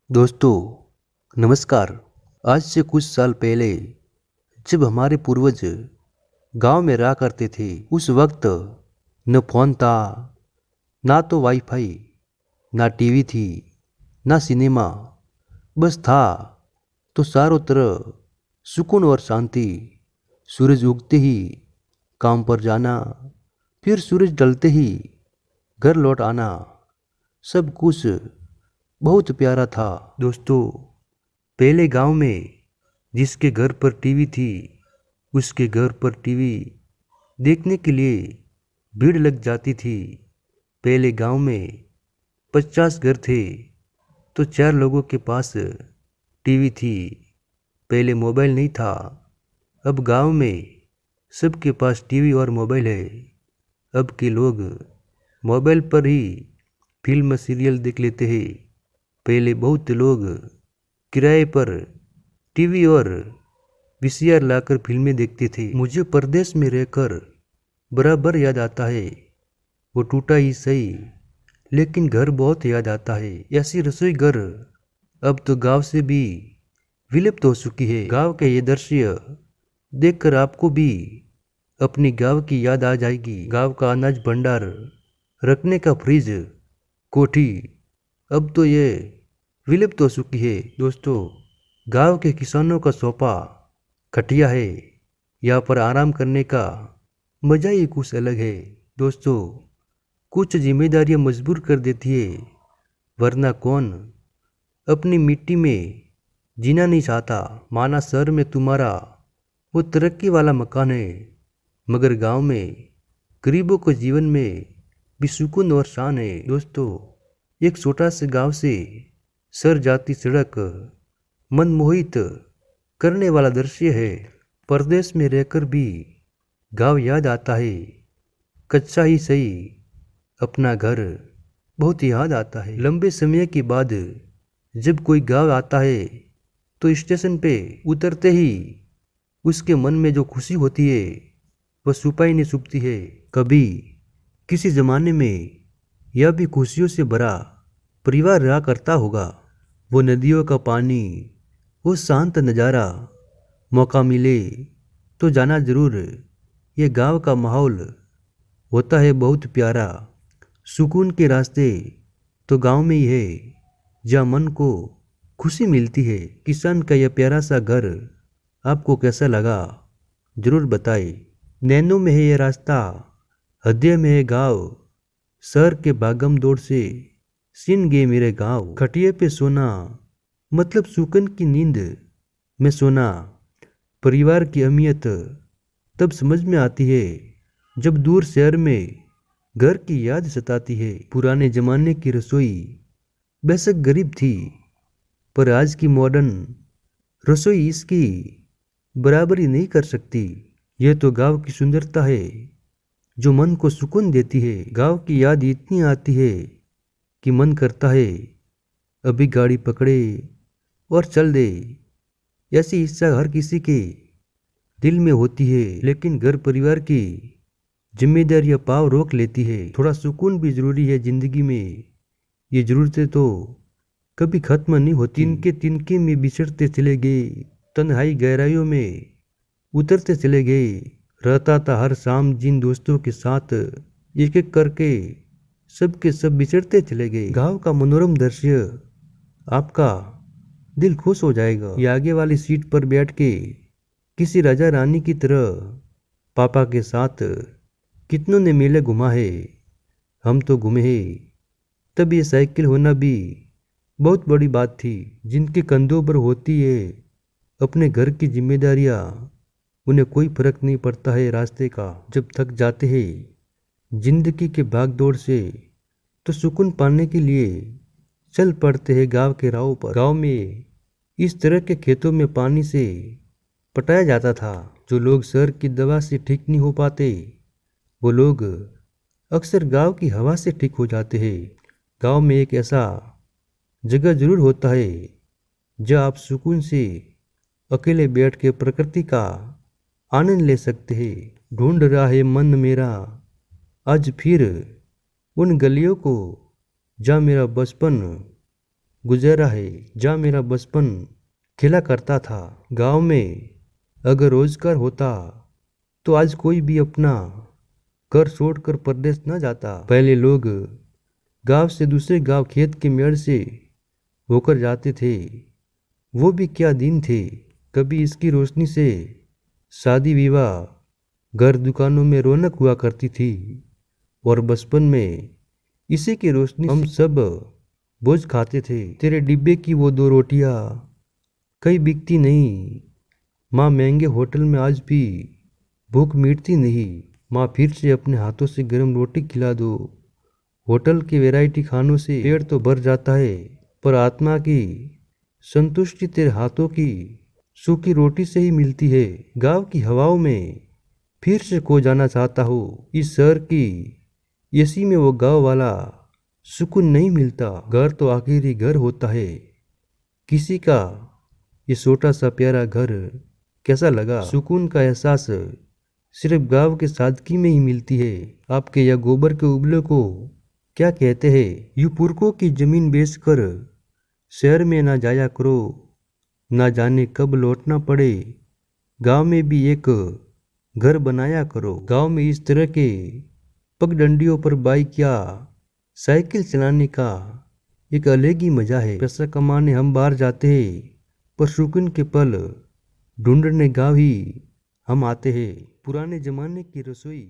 दोस्तों नमस्कार। आज से कुछ साल पहले जब हमारे पूर्वज गांव में रहा करते थे, उस वक्त न फोन था, ना तो वाईफाई, ना टीवी थी, ना सिनेमा। बस था तो चारों तरफ सुकून और शांति। सूरज उगते ही काम पर जाना, फिर सूरज ढलते ही घर लौट आना, सब कुछ बहुत प्यारा था। दोस्तों, पहले गांव में जिसके घर पर टीवी थी, उसके घर पर टीवी देखने के लिए भीड़ लग जाती थी। पहले गांव में 50 घर थे तो 4 लोगों के पास टीवी थी। पहले मोबाइल नहीं था, अब गांव में सबके पास टीवी और मोबाइल है। अब के लोग मोबाइल पर ही फिल्म सीरियल देख लेते हैं। पहले बहुत लोग किराए पर टीवी और वीसीआर लाकर फिल्में देखते थे। मुझे परदेश में रहकर बराबर याद आता है, वो टूटा ही सही लेकिन घर बहुत याद आता है। ऐसी रसोई घर अब तो गांव से भी विलुप्त हो चुकी है। गांव के ये दृश्य देखकर आपको भी अपनी गांव की याद आ जाएगी। गांव का अनाज भंडार, रखने का फ्रिज, कोठी, अब तो ये विलुप्त हो चुकी है। दोस्तों, गांव के किसानों का सोफा, खटिया है, यहाँ पर आराम करने का मजा ही कुछ अलग है। दोस्तों, कुछ जिम्मेदारियां मजबूर कर देती है, वरना कौन अपनी मिट्टी में जीना नहीं चाहता। माना शहर में तुम्हारा वो तरक्की वाला मकान है, मगर गांव में गरीबों को जीवन में भी सुकून और शान है। दोस्तों, एक छोटा से गांव से शहर जाती सड़क मनमोहित करने वाला दृश्य है। परदेश में रहकर भी गांव याद आता है, कच्चा ही सही, अपना घर बहुत याद आता है। लंबे समय के बाद जब कोई गांव आता है तो स्टेशन पे उतरते ही उसके मन में जो खुशी होती है वह छुपाई नहीं छुपती है। कभी किसी जमाने में यह भी खुशियों से भरा परिवार रहा करता होगा। वो नदियों का पानी, वो शांत नज़ारा, मौका मिले तो जाना जरूर। ये गांव का माहौल होता है बहुत प्यारा। सुकून के रास्ते तो गांव में ही है, जहाँ मन को खुशी मिलती है। किसान का यह प्यारा सा घर आपको कैसा लगा जरूर बताएं। नैनों में है ये रास्ता, हृदय में है गांव, शहर के भागम दौड़ से सीन गए मेरे गांव। खटिए पे सोना मतलब सुकून की नींद में सोना। परिवार की अहमियत तब समझ में आती है जब दूर शहर में घर की याद सताती है। पुराने जमाने की रसोई बेशक गरीब थी, पर आज की मॉडर्न रसोई इसकी बराबरी नहीं कर सकती। यह तो गांव की सुंदरता है जो मन को सुकून देती है। गांव की याद इतनी आती है कि मन करता है अभी गाड़ी पकड़े और चल दे। ऐसी इच्छा हर किसी के दिल में होती है, लेकिन घर परिवार की जिम्मेदारियां पाँव रोक लेती है। थोड़ा सुकून भी जरूरी है जिंदगी में। ये जरूरतें तो कभी खत्म नहीं होती। तिनके तिनके में बिछड़ते चले गए, तन्हाई गहराइयों में उतरते चले गए। रहता था हर शाम जिन दोस्तों के साथ, एक एक करके सबके सब बिछड़ते चले गए। गांव का मनोरम दृश्य आपका दिल खुश हो जाएगा। ये आगे वाली सीट पर बैठ के किसी राजा रानी की तरह पापा के साथ कितनों ने मेले घुमा है, हम तो घूमे हैं। तब ये साइकिल होना भी बहुत बड़ी बात थी। जिनके कंधों पर होती है अपने घर की जिम्मेदारियां, उन्हें कोई फर्क नहीं पड़ता है रास्ते का। जब थक जाते हैं जिंदगी के भाग दौड़ से तो सुकून पाने के लिए चल पड़ते हैं गांव के राहों पर। गांव में इस तरह के खेतों में पानी से पटाया जाता था। जो लोग शहर की दवा से ठीक नहीं हो पाते, वो लोग अक्सर गांव की हवा से ठीक हो जाते हैं। गांव में एक ऐसा जगह जरूर होता है जहाँ आप सुकून से अकेले बैठ के प्रकृति का आनंद ले सकते हैं। ढूंढ रहा है मन मेरा आज फिर उन गलियों को जहाँ मेरा बचपन गुजरा है जहाँ मेरा बचपन खेला करता था। गांव में अगर रोजगार होता तो आज कोई भी अपना घर छोड़कर परदेश न जाता। पहले लोग गांव से दूसरे गांव खेत के मेड़ से होकर जाते थे। वो भी क्या दिन थे। कभी इसकी रोशनी से शादी विवाह घर दुकानों में रौनक हुआ करती थी और बचपन में इसी की रोशनी हम सब भोज खाते थे। तेरे डिब्बे की वो 2 रोटियां कहीं बिकती नहीं। माँ महंगे होटल में आज भी भूख मिटती नहीं। माँ फिर से अपने हाथों से गर्म रोटी खिला दो। होटल की वैरायटी खानों से पेट तो भर जाता है पर आत्मा की संतुष्टि तेरे हाथों की सूखी रोटी से ही मिलती है। गांव की हवाओं में फिर से खो जाना चाहता हूँ। इस शहर की एसी में वो गांव वाला सुकून नहीं मिलता। घर तो आखिर ही घर होता है। किसी का ये छोटा सा प्यारा घर कैसा लगा। सुकून का एहसास सिर्फ गांव के सादगी में ही मिलती है। आपके या गोबर के उबले को क्या कहते हैं। यू पुरखों की जमीन बेचकर शहर में ना जाया करो, ना जाने कब लौटना पड़े। गांव में भी एक घर बनाया करो। गांव में इस तरह के पगडंडियों पर बाइक या साइकिल चलाने का एक अलग ही मजा है। पैसा कमाने हम बाहर जाते हैं पर सुकून के पल ढूंढने गांव ही हम आते हैं। पुराने जमाने की रसोई